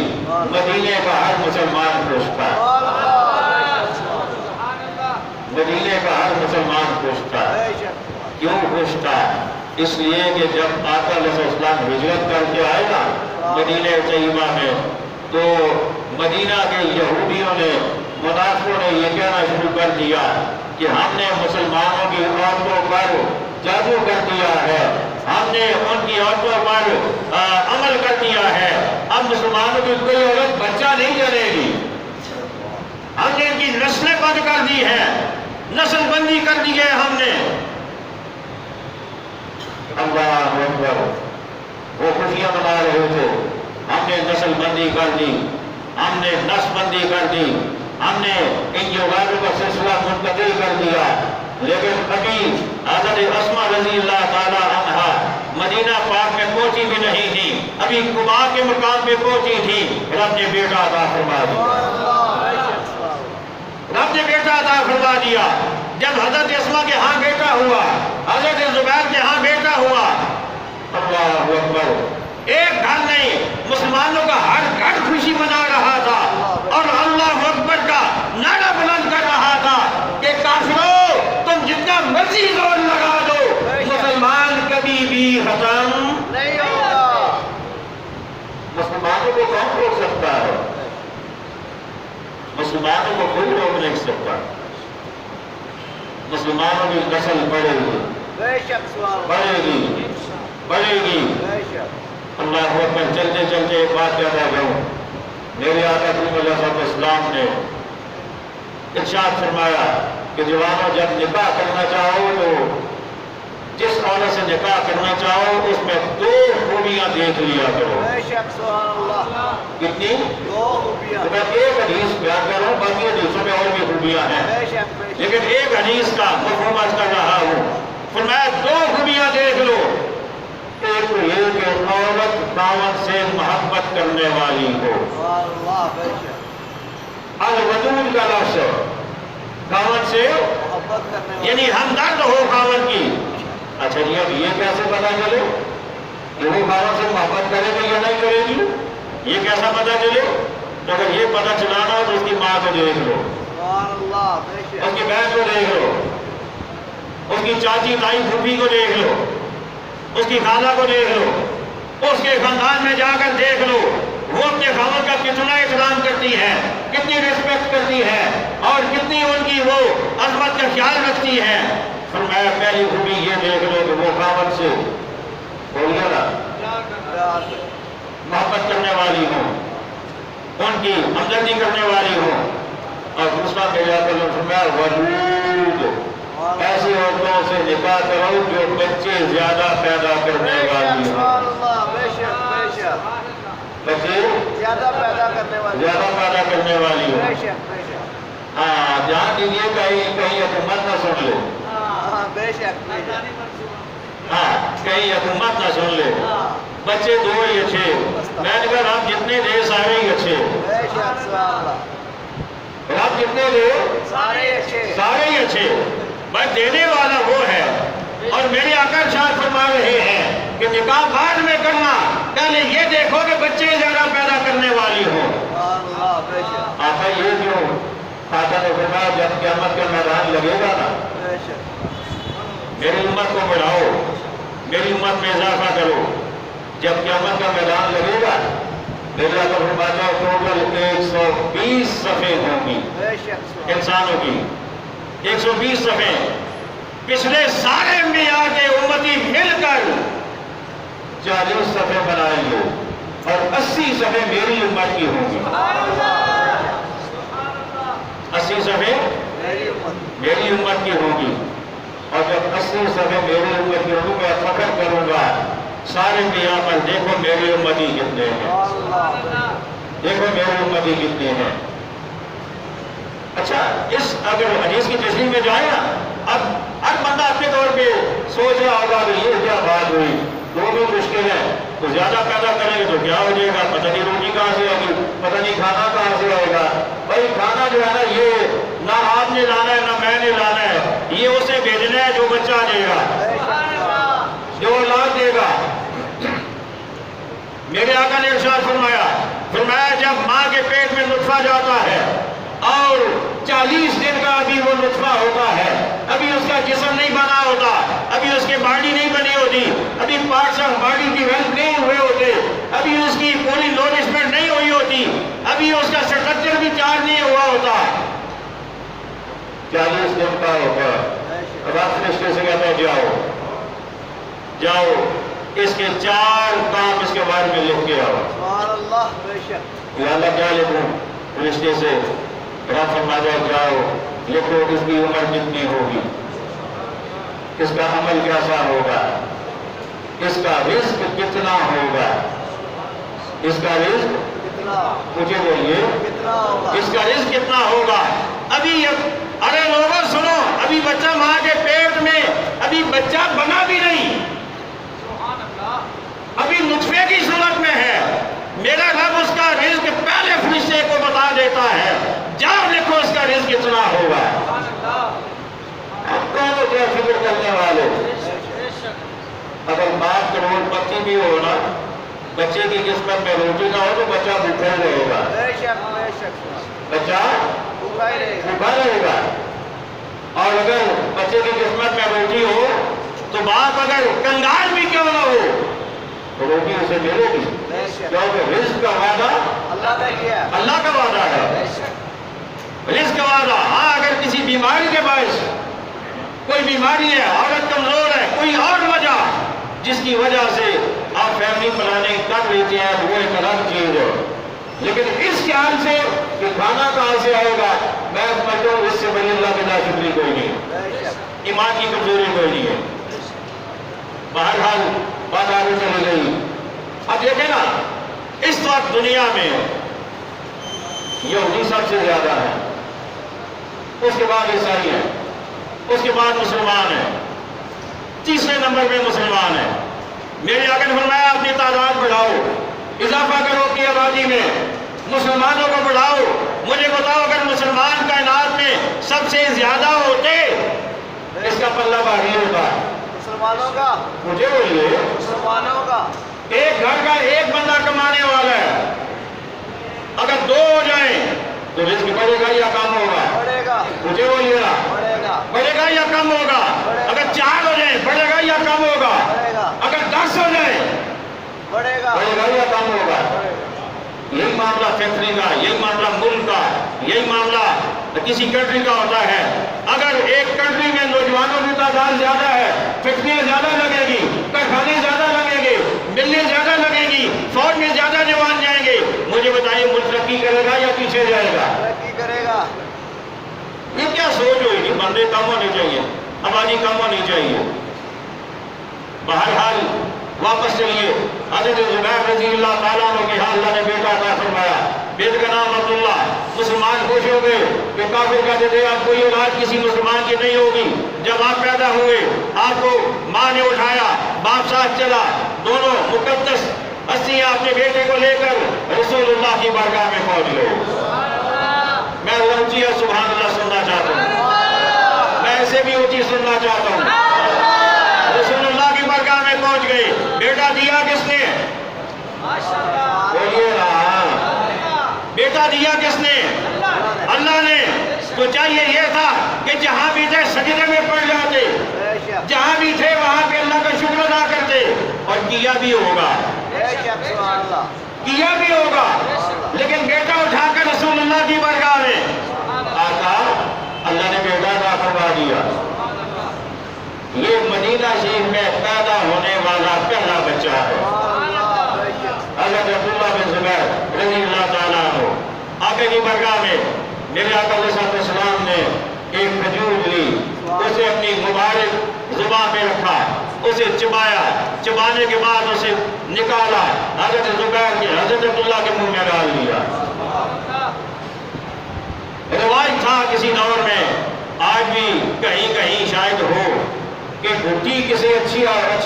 [SPEAKER 3] مدینے کا ہر مسلمان خوش تھا،
[SPEAKER 4] سبحان اللہ سبحان اللہ
[SPEAKER 3] مدینے کا ہر مسلمان خوش تھا.
[SPEAKER 4] بے شک
[SPEAKER 3] کیوں خوش تھا؟ اس لیے کہ جب آقا علیہ السلام ہجرت کر کے آئے نا مدینہ طیبہ میں، تو مدینہ کے یہودیوں نے، منافقوں نے یہ کہنا شروع کر دیا کہ ہم نے مسلمانوں کی عورتوں پر جادو کر دیا ہے، ہم نے ان کی عورتوں پر عمل کر دیا ہے، اب مسلمانوں کی کوئی عورت بچہ نہیں جنے گی، ہم نے ان کی نسلیں بند کر دی ہیں، نسل بندی کر دی ہے ہم نے. اللہ اکبر. وہ خوشیاں منا رہے تھے، ہم نے نسل بندی کر دی، ہم نے نسل بندی کر دی، ہم نے ان جوگاروں کا سلسلہ منقطع کر دیا. لیکن ابھی حضرت اسماء رضی اللہ تعالی عنہا مدینہ پاک میں پہنچی بھی نہیں تھی، ابھی قباء کے مقام پہ پہنچی تھی. رب نے بیٹا عطا فرما دیا. رب نے بیٹا عطا فرما دیا. جب حضرت اسما کے ہاں بیٹا ہوا, حضرت زبیر کے ہاں بیٹا ہوا, اللہ اکبر, ایک گھر نہیں, مسلمانوں کا ہر گھر خوشی منا رہا تھا اور اللہ اکبر کا نعرہ بلند کر رہا تھا کہ کافروں تم جتنا مرضی زور لگا دو, مسلمان کبھی بھی ختم
[SPEAKER 4] نہیں ہوگا.
[SPEAKER 3] مسلمانوں کو کون روک سکتا ہے؟ مسلمانوں کو کوئی روک نہیں سکتا. مسلمانوں کی نسل بڑھے گی,
[SPEAKER 4] بے شک سبحان اللہ.
[SPEAKER 3] بڑھے گی, بڑھے گی.
[SPEAKER 4] بے شک.
[SPEAKER 3] اللہ اکبر. چلتے چلتے ایک بات یاد آ جاؤں. میرے آقا کریم علیہ الصلوۃ والسلام نے ارشاد فرمایا کہ جوانوں جب نکاح کرنا چاہو تو جس عورت سے نکاح کرنا چاہو اس میں 2 خوبیاں دیکھ لیا کرو.
[SPEAKER 4] بے شک سبحان اللہ.
[SPEAKER 3] کتنی؟
[SPEAKER 4] 2 خوبیاں.
[SPEAKER 3] تو میں ایک حدیث بیان کر رہا ہوں, باقی حدیثوں میں اور بھی خوبیاں ہیں,
[SPEAKER 4] بے شک بے شک.
[SPEAKER 3] لیکن ایک حدیث کا مفہوم عرض کر رہا ہوں. فرمایا 2 خوبیاں دیکھ لو. ایک تو یہ کہ عورت خاوند سے محبت کرنے والی ہو.
[SPEAKER 4] سبحان اللہ. بے شک.
[SPEAKER 3] الودود کا لفظ خاوند سے
[SPEAKER 4] محبت کرنے والا.
[SPEAKER 3] یعنی ہمدرد ہو خاوند کی. اچھا جی, اب یہ کیسے پتا چلے کہ وہ خاوند سے محبت کرے گی یا نہیں کرے گی؟ یہ کیسا پتا چلے؟ تو اگر یہ پتا چلانا ہو تو اس کی ماں کو دیکھ لو,
[SPEAKER 4] سبحان اللہ. بے شک.
[SPEAKER 3] اس کی بہن کو دیکھ لو, اس کی چاچی تائی پھوپھی کو دیکھ لو, اس کی خالہ کو دیکھ لو, اس کے خاندان میں جا کر دیکھ لو وہ اپنے خاوند کا کتنا احترام کرتی ہے, کتنی رسپیکٹ کرتی ہے اور کتنی ان کی وہ عظمت کا خیال رکھتی ہے. فرمایا پہلی خوبی یہ دیکھ لو کہ وہ خاوند سے بولیے نا محبت کرنے والی ہو, ان کی ہمدردی کرنے والی ہو. اور دوسرا میرے آقا نے فرمایا ودود, ایسی عورتوں سے نکاح کرو جو بچے زیادہ پیدا کرنے والی ہوں.
[SPEAKER 4] سبحان اللہ. بے شک بے شک.
[SPEAKER 3] بچے
[SPEAKER 4] زیادہ پیدا کرنے والی.
[SPEAKER 3] زیادہ پیدا کرنے والی
[SPEAKER 4] بے
[SPEAKER 3] ہوں.
[SPEAKER 4] شک بے شک.
[SPEAKER 3] ہاں, دھیان دیجیے کہیں حکومت نہ سن لے.
[SPEAKER 4] ہاں بے شک بے شک.
[SPEAKER 3] ہاں, کہیں حکومت نہ سن لے. بچے 2 ہی اچھے. میں نے کہا آپ جتنے دے سارے ہی اچھے.
[SPEAKER 4] بے شک سبحان اللہ.
[SPEAKER 3] آپ جتنے دے
[SPEAKER 4] سارے اچھے.
[SPEAKER 3] سارے ہی اچھے, بس دینے والا وہ ہے. اور میرے آقا ارشاد فرما رہے ہیں کہ نکاح بعد میں کرنا, پہلے یہ دیکھو کہ بچے زیادہ پیدا کرنے والی ہوں.
[SPEAKER 4] سبحان اللہ. بے شک.
[SPEAKER 3] آقا یہ جو آقا نے فرمایا جب قیامت کا میدان لگے گا نا,
[SPEAKER 4] بے شک.
[SPEAKER 3] میری امت کو بڑھاؤ, میری امت میں اضافہ کرو. جب قیامت کا میدان لگے گا میرے آقا فرماتا ہے ٹوٹل 120 صفحے ہوں گی
[SPEAKER 4] بے شک سبحان
[SPEAKER 3] انسانوں کی. 120 صفحے پچھلے سارے انبیاء کے امتی مل کر 40 صفحے بنائیں گے اور 80 صفحے میری امت کی ہوں گی. 80 صفحے
[SPEAKER 4] میری امت.
[SPEAKER 3] میری امت کی ہوں گی. اور جب 80 صفحے میری امت کی ہوں گی میں فخر کروں گا سارے انبیاء پر, دیکھو میری امتی کتنے ہیں,
[SPEAKER 4] اللہ.
[SPEAKER 3] دیکھو میری امتی کتنے ہیں. اچھا, اس اگر حدیث کی تشریح میں جائے نا, اب ہر بندہ اپنے طور پہ سوچ رہا ہوگا کہ یہ کیا بات ہوئی, 2 بھی مشکل ہے, تو زیادہ پیدا کریں گے تو کیا ہو جائے گا, پتہ نہیں روٹی کہاں سے آئے گی, پتہ نہیں کھانا کہاں سے آئے گا. بھائی کھانا جو ہے نا یہ نہ آپ نے لانا ہے نہ میں نے لانا ہے, یہ اسے بھیجنا ہے جو بچہ دے گا, جو اولاد دے گا. میرے آقا نے ارشاد فرمایا جب ماں کے پیٹ میں نطفہ جاتا ہے اور 40 دن کا ابھی وہ نطفہ ہوتا ہے, ابھی اس کا جسم نہیں بنا ہوتا, ابھی اس کی باڈی نہیں بنی ہوتی, ابھی پارٹس آف باڈی ڈیولپ نہیں ہوئے ہوتے, ابھی اس کی پوری نورشمنٹ نہیں ہوئی ہوتی, ابھی اس کا اسٹرکچر بھی تیار نہیں ہوا ہوتا. 40 دن کا ہوتا. اب آپ فرشتے سے کہتا ہے جاؤ اس کے 4 کام اس کے بارے میں لکھ کے آؤ.
[SPEAKER 4] سبحان اللہ. بے شک.
[SPEAKER 3] یا اللہ کیا لکھوں؟ فرشتے سے رب فرماتا ہے جاؤ لکھو اس کی عمر کتنی ہوگی, اس کا عمل کیسا ہوگا, اس کا رزق کتنا ہوگا, اس کا رزق
[SPEAKER 4] کتنا
[SPEAKER 3] مجھے بولیے
[SPEAKER 4] کتنا ہوگا.
[SPEAKER 3] اس کا رزق کتنا ہوگا. ابھی ارے لوگوں سنو, ابھی بچہ ماں کے پیٹ میں, ابھی بچہ بنا بھی نہیں, ابھی نطفے کی صورت میں ہے. میرا رب اس کا رزق پہلے فرشتے کو بتا دیتا ہے, جاؤ لکھو اس کا رزق کتنا اگر باپ کروڑ پتی بھی ہو نا، بچے کی قسمت میں روٹی نہ ہو تو بچہ بھوکا ہی رہے گا،
[SPEAKER 4] بے شک
[SPEAKER 3] بچہ
[SPEAKER 4] بھوکا ہی رہے گا۔
[SPEAKER 3] بھوکا رہے گا۔ اور اگر بچے کی قسمت میں روٹی ہو تو باپ اگر کنگال بھی کیوں نہ ہو تو روٹی اسے ملے گی،
[SPEAKER 4] بے شک
[SPEAKER 3] کیونکہ رزق کا وعدہ
[SPEAKER 4] اللہ نے کیا۔
[SPEAKER 3] اللہ کا وعدہ ہے،
[SPEAKER 4] بے شک
[SPEAKER 3] رزق کا وعدہ۔ ہاں اگر کسی بیماری کے باعث کوئی بیماری ہے، عورت کمزور ہے، کوئی اور وجہ جس کی وجہ سے آپ فیملی پلاننگ کر لیتے ہیں وہ ایک الگ چیز ہے، لیکن اس خیال سے کہ کھانا کہاں سے آئے گا، میں سمجھتا ہوں اس سے بڑی اللہ کی ناشکری کوئی نہیں،
[SPEAKER 4] بے شک
[SPEAKER 3] ایمان کی کمزوری کوئی نہیں ہے۔ بہرحال بات آگے چلی گئی۔ اب دیکھیں نا، اس وقت دنیا میں یہودی سب سے زیادہ ہے، اس کے بعد عیسائی ہیں، اس کے بعد مسلمان ہیں، تیسرے نمبر پہ مسلمان ہیں۔ میرے آقا نے فرمایا اپنی تعداد بڑھاؤ، اضافہ کرو کی آبادی میں، مسلمانوں کو بڑھاؤ۔ مجھے بتاؤ اگر مسلمان کائنات میں سب سے زیادہ ہوتے اس کا پلہ بھاری ہوتا؟
[SPEAKER 4] مسلمانوں کا،
[SPEAKER 3] مجھے بولیے،
[SPEAKER 4] مسلمانوں کا
[SPEAKER 3] ایک گھر کا ایک بندہ کمانے والا ہے، اگر دو ہو جائیں تو رزق بڑھے گا یا کم ہوگا؟
[SPEAKER 4] بڑھے گا،
[SPEAKER 3] مجھے بولیے نا،
[SPEAKER 4] بڑھے گا،
[SPEAKER 3] بڑھے گا یا کم ہوگا؟ اگر 4 ہو جائیں بڑھے گا یا کم ہوگا؟
[SPEAKER 4] بڑھے گا،
[SPEAKER 3] اگر 10 ہو جائیں
[SPEAKER 4] بڑھے گا،
[SPEAKER 3] بڑھے گا یا کم ہوگا؟ یہی معاملہ فیکٹری کا، یہی معاملہ ملک کا، یہی معاملہ کسی کنٹری کا ہوتا ہے۔ اگر ایک کنٹری میں نوجوانوں کی تعداد زیادہ ہے، فیکٹریاں زیادہ لگے گی، کارخانے زیادہ لگیں گے، ملیں زیادہ لگیں گی، فوج میں زیادہ جوان جائیں گے، مجھے بتائیے ملک ترقی کرے گا یا پیچھے جائے گا؟
[SPEAKER 4] ترقی کرے گا۔
[SPEAKER 3] یہ کیا سوچ ہوئی کہ بندے کم ہونے چاہیے، آبادی کم ہونی چاہیے؟ بہرحال واپس چلیے، حضرت زبیر رضی اللہ تعالیٰ عنہ کے ہاں اللہ نے بیٹا عطا فرمایا، بیٹے کا نام عبداللہ۔ مسلمان خوش ہو گئے کہ کافر کہتے تھے اب کوئی اولاد کسی مسلمان کی نہیں ہوگی۔ جب آپ پیدا ہوئے آپ کو ماں نے اٹھایا، باپ ساتھ چلا، دونوں مقدس ہستیاں اپنے بیٹے کو لے کر رسول اللہ کی بارگاہ میں پہنچ گئے۔ میں اونچی اور سبحان اللہ سننا چاہتا ہوں، میں ایسے بھی اونچی سننا چاہتا ہوں۔ رسول اللہ کی بارگاہ میں پہنچ گئے، بیٹا دیا کس نے؟ بولیے نا، بیٹا دیا کس نے؟ اللہ نے۔ تو چاہیے یہ تھا کہ جہاں بھی تھے سجدے میں پڑ جاتے،
[SPEAKER 4] بے شک
[SPEAKER 3] جہاں بھی تھے وہاں پہ اللہ کا شکر ادا کرتے، اور کیا بھی ہوگا،
[SPEAKER 4] بے شک سبحان اللہ۔
[SPEAKER 3] کیا بھی ہوگا۔ لیکن بیٹا اٹھا کر رسول اللہ کی بارگاہ میں آقا اللہ نے بیٹا عطا فرما دیا۔ یہ مدینہ شریف میں پیدا ہونے والا پہلا بچہ ہے،
[SPEAKER 4] سبحان اللہ، بے شک
[SPEAKER 3] حضرت عبداللہ بن زبیر رضی اللہ تعالیٰ عنہ۔ آقا کی بارگاہ میں میرے آقا علیہ السلام نے ایک کھجور لی، اسے اپنی مبارک زبان میں رکھا، اسے چبایا، چبانے کے بعد اسے نکالا، حضرت زبیر کے حضرت عبداللہ کے منہ میں ڈال دیا۔ رواج تھا کسی دور میں، آج بھی کہیں کہیں شاید ہو کہ گھٹی کسی اچھے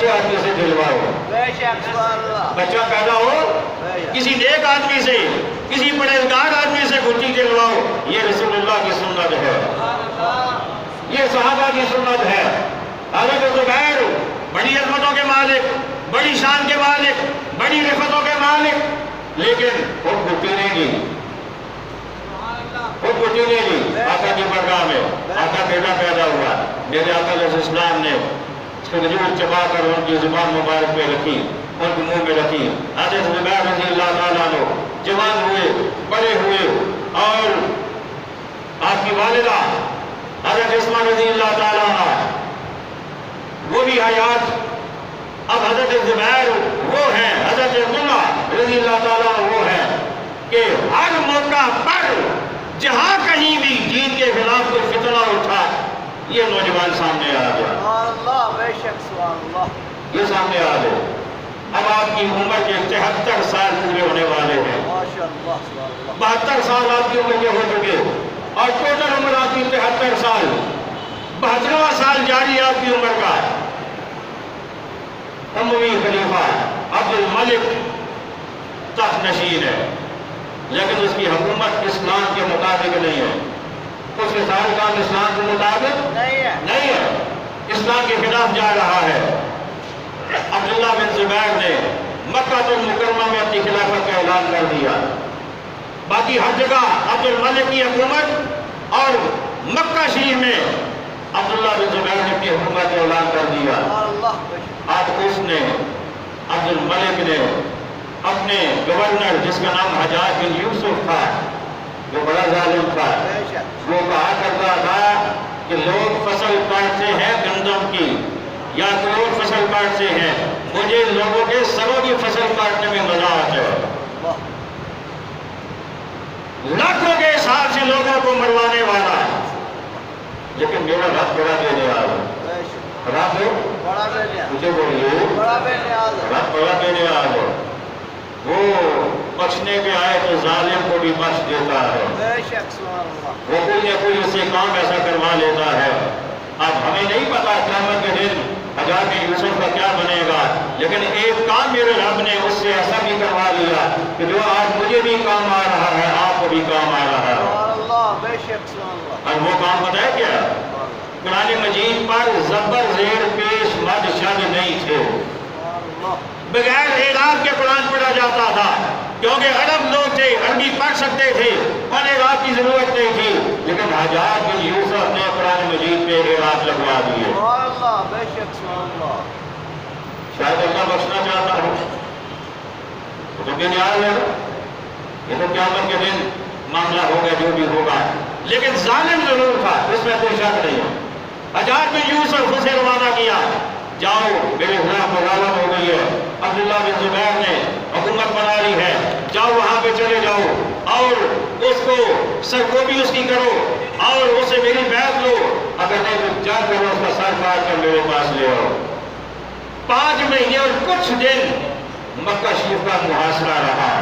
[SPEAKER 3] آدمی سے دلواؤ،
[SPEAKER 4] بے شک سبحان اللہ۔
[SPEAKER 3] بچہ پیدا ہو کسی نیک آدمی سے، کسی پرہیزگار آدمی سے گھٹی دلواؤ، یہ رسول اللہ کی سنت ہے، یہ صحابہ کی سنت ہے۔ حضرت زبیر بڑی عظمتوں کے مالک، بڑی شان کے مالک، بڑی رفتوں کے مالک، لیکن خود گھٹی نہیں دی، خود گھٹی نہیں دی۔ آقا کی بارگاہ میں آقا بیٹا پیدا ہوا، میرے آقا علیہ السلام نے کھجور چبا کر ان کی زبان مبارک پہ رکھی، ان کے منہ میں رکھی۔ حضرت زبیر رضی اللہ تعالیٰ عنہ جوان ہوئے، بڑے ہوئے، اور آپ کی والدہ حضرت اسماء رضی اللہ تعالیٰ عنہ وہ بھی حیات۔ اب حضرت زبیر وہ ہیں، حضرت عبداللہ رضی اللہ تعالیٰ عنہ وہ ہیں کہ ہر موقع پر جہاں کہیں بھی دین کے خلاف کوئی فتنہ اٹھا یہ نوجوان سامنے آ گیا،
[SPEAKER 4] سبحان اللہ، بے شک سبحان اللہ۔
[SPEAKER 3] یہ سامنے آ گئے۔ اب آپ کی عمر کے 73 سال پورے ہونے والے ہیں،
[SPEAKER 4] ماشاء اللہ سبحان اللہ۔
[SPEAKER 3] 72 سال آپ کی عمر کے ہو چکے، اور ٹوٹل عمر آپ کی 73 سال، 72واں سال جاری آپ کی عمر کا۔ اموی خلیفہ عبد الملک تخت نشین ہے، لیکن اس کی حکومت اسلام کے مطابق نہیں ہے، اس کے سارے کام اسلام کے مطابق
[SPEAKER 4] نہیں ہے،
[SPEAKER 3] نہیں ہے، اسلام کے خلاف جا رہا ہے۔ عبداللہ بن زبیر نے مکہ المکرمہ میں اپنی خلافت کا اعلان کر دیا. باقی ہر جگہ عبد الملک کی حکومت اور مکہ شریف میں عبداللہ بن زبیر نے اپنی حکومت کا اعلان کر دیا. آج اس نے عبد الملک نے اپنے گورنر جس کا نام حجاج بن یوسف تھا، وہ بڑا ظالم تھا، وہ کہا کرتا تھا کہ لوگ فصل کاٹتے ہیں گندم کی یا کوئی اور فصل کاٹتے ہیں، مجھے لوگوں کے سروں کی فصل کاٹنے میں مزہ آتا ہے. لاکھوں کے حساب سے لوگوں کو مروانے والا، لیکن میرا رب بڑا بے نیاز ہے. رب مجھے بولیے، رب بڑا بے نیاز ہے. وہ بخشنے پہ آئے تو ظالم کو بھی بخش دیتا ہے. وہ کوئی نہ کوئی اس سے کام ایسا کروا لیتا ہے. اب ہمیں نہیں پتا قیامت کے دن حجاج بن یوسف کا کیا بنے گا، لیکن ایک کام میرے رب نے اس سے ایسا بھی کروا لیا کہ جو آج مجھے بھی کام آ رہا ہے آپ کو بھی کام آ رہا ہے. اور وہ کام پتہ ہے کیا؟ قرآن مجید پر زبر زیر پیش مد شد نہیں تھے. بغیر اعراب کے قرآن پڑھا جاتا تھا کیونکہ عرب لوگ تھے، عربی پڑھ سکتے تھے اور اعراب کی ضرورت نہیں تھی. لیکن حجاج بن یوسف نے قرآن مجید پہ اعراب لگوا دیے. شاید اللہ بخشنا چاہتا ہوں تو بے نیاز ہے. یہ تو قیامت کے دن معاملہ ہوگا جو بھی ہوگا، لیکن ظالم ضرور تھا، اس میں کوئی شک نہیں ہے. حجاج بن یوسف اسے روانہ کیا، جاؤ میرے خلاف بغاوت ہو گئی ہے، عبداللہ بن زبیر نے حکومت بنا لی ہے، جاؤ وہاں پہ چلے جاؤ اور اس کو سرکوبی اس کی کرو اور اسے میری بیعت لو، اگر نہیں تو جا کر اس کا سر کاٹ کر میرے پاس لے آؤ. 5 مہینے اور کچھ دن مکہ شریف کا محاصرہ رہا.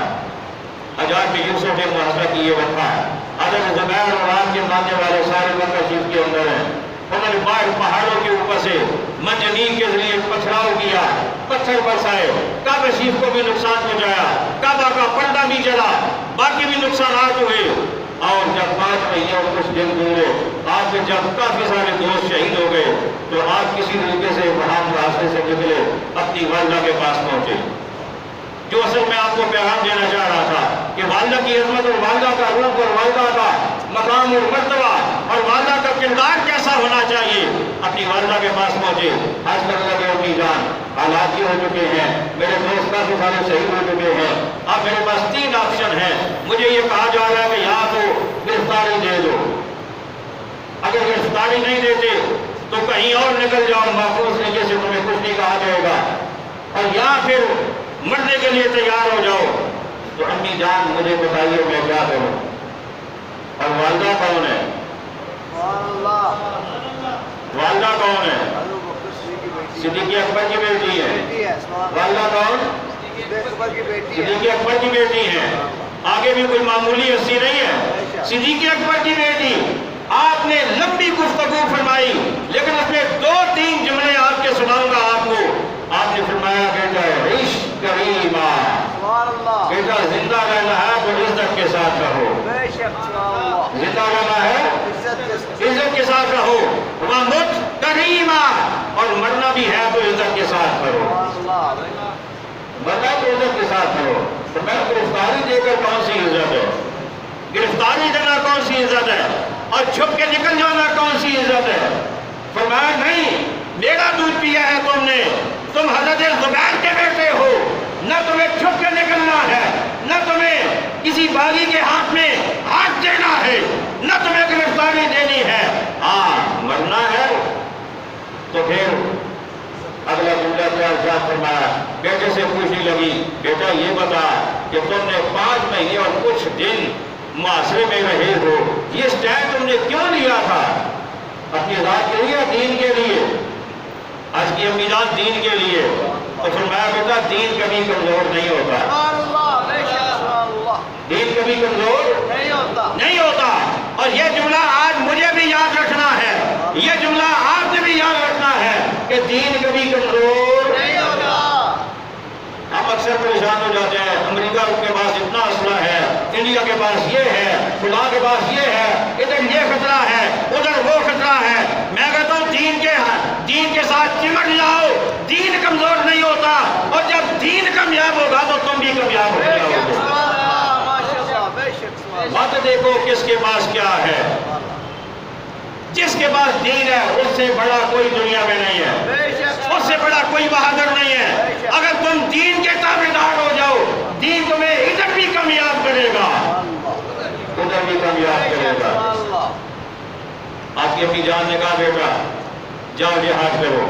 [SPEAKER 3] حجاج بن یوسف نے محاصرہ کی یہ رکھا. حضرت زبیر اور آپ کے ماننے والے سارے مکہ شریف کے اندر ہیں. انہوں نے باہر پہاڑوں کے اوپر سے منجنیق کے ذریعے پتھراؤ کیا، پتھر برسائے، کعبہ شریف کو بھی نقصان پہنچایا، کعبہ کا پردہ بھی جلا، باقی بھی نقصانات ہوئے. اور جب 5 مہینے اور کچھ دن گزرے، آپ کے جب کافی سارے دوست شہید ہو گئے تو آپ کسی طریقے سے وہاں راستے سے نکلے اپنی والدہ کے پاس پہنچے. جو اصل میں آپ کو پیغام دینا چاہ رہا تھا کہ والدہ کی عظمت اور والدہ کا روپ اور والدہ کا مقام اور مرتبہ اور والدہ کا کردار کیسا ہونا چاہیے. اپنی والدہ کے پاس پہنچے، حج کرنے لگے، اپنی جان حالات یہ ہو چکے ہیں، میرے دوست کافی سارے شہید ہو چکے ہیں، اب میرے پاس 3 آپشن ہیں. مجھے یہ کہا جا رہا ہے کہ یا تو گرفتاری دے دو، اگر گرفتاری نہیں دیتے تو کہیں اور نکل جاؤ، محفوظ طریقے سے تمہیں کچھ نہیں کہا جائے گا، اور یا پھر مرنے کے لیے تیار ہو جاؤ. تو امی جان مجھے بتائیے میں کیا کروں. اور والدہ کون ہے؟ والدہ کون ہے؟ صدیق اکبر کی بیٹی ہے. والدہ کون؟ صدیق اکبر کی بیٹی ہے. آگے بھی کوئی معمولی ہستی نہیں ہے، صدیق اکبر کی بیٹی. آپ نے لمبی گفتگو فرمائی لیکن اس میں 2-3 جملے آپ کے سناؤں گا آپ کو. آپ نے فرمایا بیٹا عشق کریمہ، بیٹا زندہ رہنا ہے تو عزت کے ساتھ رہو، زندہ رہنا ہے عزت کے ساتھ رہو، وَمُتْ کریمہ، اور مرنا بھی ہے تو عزت کے ساتھ کرو، مرنا تو عزت کے ساتھ کرو. تو میں گرفتاری دے کر کون سی عزت ہے؟ گرفتاری دینا کون سی عزت ہے؟ اور چھپ کے نکل جانا کون سی عزت ہے؟ فرمایا نہیں، میرا دودھ پیا ہے تم نے، تم حضرت زبیر کے بیٹے ہو، نہ تمہیں چھپ کے نکلنا ہے، نہ تمہیں کسی باغی کے ہاتھ میں ہاتھ دینا ہے، نہ تمہیں گرفتاری دینی ہے. ہاں مرنا ہے تو پھر اگلا جملہ کیا فرمایا؟ بیٹے سے پوچھنے لگی، بیٹا یہ بتا کہ تم نے 5 مہینے اور کچھ دن معاشرے میں رہے ہو، یہ اسٹینڈ تم نے کیوں لیا تھا؟ اپنی ذات کے لیے، دین کے لیے؟ آج کی امی جان دین کے لیے. تو فرمایا بیٹا دین کبھی کمزور نہیں ہوتا، دین کبھی کمزور نہیں ہوتا. اور یہ جملہ آج مجھے بھی یاد رکھنا ہے، یہ جملہ آپ نے بھی یاد رکھنا ہے کہ دین کبھی کمزور نہیں ہوتا. ہم اکثر پریشان ہو جاتے ہیں، امریکہ کے پاس اتنا اسلحہ ہے، انڈیا کے پاس یہ ہے، فلاں کے پاس یہ ہے، ادھر یہ خطرہ ہے، ادھر وہ خطرہ ہے. میں کہتا ہوں دین کے ساتھ چمٹ جاؤ، دین کمزور نہیں کامیاب ہوگا تو تم بھی کامیاب ہو جاؤ گے۔
[SPEAKER 4] ماشاءاللہ بے شک سبحان اللہ
[SPEAKER 3] مت دیکھو کس کے پاس کیا ہے، جس کے پاس دین ہے اس سے بڑا کوئی دنیا میں نہیں ہے،
[SPEAKER 4] بے شک
[SPEAKER 3] اس سے بڑا کوئی بہادر نہیں ہے۔ اگر تم دین کے تابعدار ہو جاؤ، دین تمہیں ادھر بھی کامیاب کرے گا، ادھر بھی کامیاب کرے گا۔ آپ کی اپنی جان نے کہا بیٹا جاؤ جہاد کرو،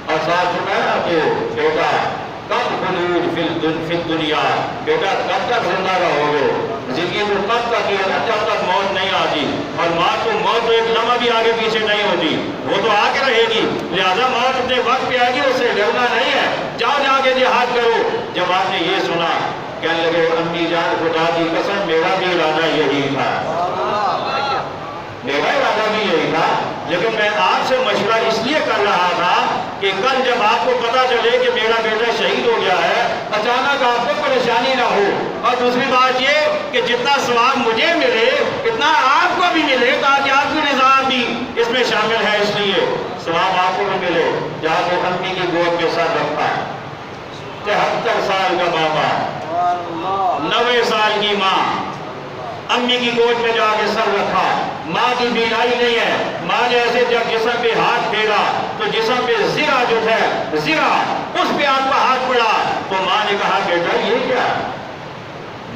[SPEAKER 3] اور ساتھ سنایا کہ بیٹا کب خلود فی الدنیا، بیٹا کب تک زندہ رہو گے، زندگی تو تب تک ہے نا جب تک موت نہیں آتی، اور موت تو ایک لمحہ بھی آگے پیچھے نہیں ہوتی، وہ تو آ کے رہے گی، لہذا موت اپنے وقت پہ آئے گی، اس سے ڈرنا نہیں ہے، جاؤ جا کے جہاد کرو۔ جب آپ نے یہ سنا کہنے لگے امی جان خدا کی قسم میرا بھی ارادہ یہی تھا، میرا ارادہ بھی یہی تھا، لیکن میں آپ سے مشورہ اس لیے کر رہا تھا کہ کل جب آپ کو پتا چلے کہ میرا بیٹا شہید ہو گیا ہے اچانک آپ کو پریشانی نہ ہو، اور دوسری بات یہ کہ جتنا ثواب مجھے ملے اتنا آپ کو بھی ملے، تاکہ آپ کی رضا بھی اس میں شامل ہے، اس لیے ثواب آپ کو بھی ملے۔ جہاں کو امی کی گود میں سر رکھا، 73 سال کا بابا، 90 سال کی ماں، امی کی گود میں جا کے سر رکھا۔ ماں کی بینائی نہیں ہے، ماں نے ایسے جب جسم پہ ہاتھ پھیرا تو جسم پہ زرہ جو ہے زرہ اس پہ آپ کا ہاتھ پڑا، تو ماں نے کہا بیٹا یہ کیا؟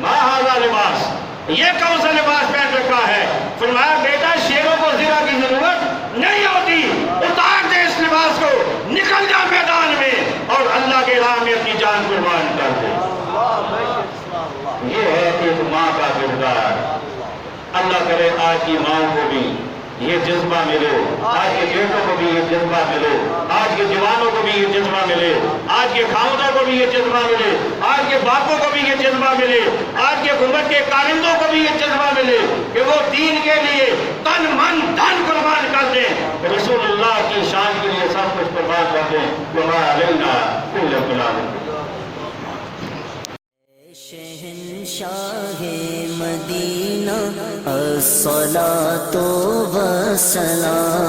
[SPEAKER 3] ماں ہاذا لباس، یہ کون سا لباس پہن رکھا ہے؟ فرمایا بیٹا شیروں کو زرہ کی ضرورت نہیں ہوتی، اتار دے اس لباس کو، نکل جا میدان میں اور اللہ کے راہ میں اپنی جان قربان کر دے۔ یہ ہے ایک ماں کا کردار۔ اللہ کرے آج کی ماں کو بھی یہ جذبہ ملے، آج کے بیٹوں کو بھی یہ جذبہ ملے، آج کے جوانوں کو بھی یہ جذبہ ملے، آج کے خاندانوں کو بھی یہ جذبہ ملے، آج کے باپوں کو بھی یہ جذبہ ملے، آج کے حکومت کے کارندوں کو بھی یہ جذبہ ملے کہ وہ دین کے لیے تن من دھن قربان کر دیں، رسول اللہ کی شان کے لیے سب کچھ قربان کر دیں۔ وما علینا الا البلاغ۔
[SPEAKER 5] شہنشاہ مدینہ الصلاۃ والسلام،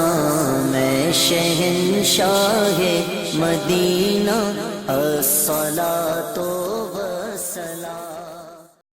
[SPEAKER 5] شہنشاہ مدینہ الصلاۃ والسلام۔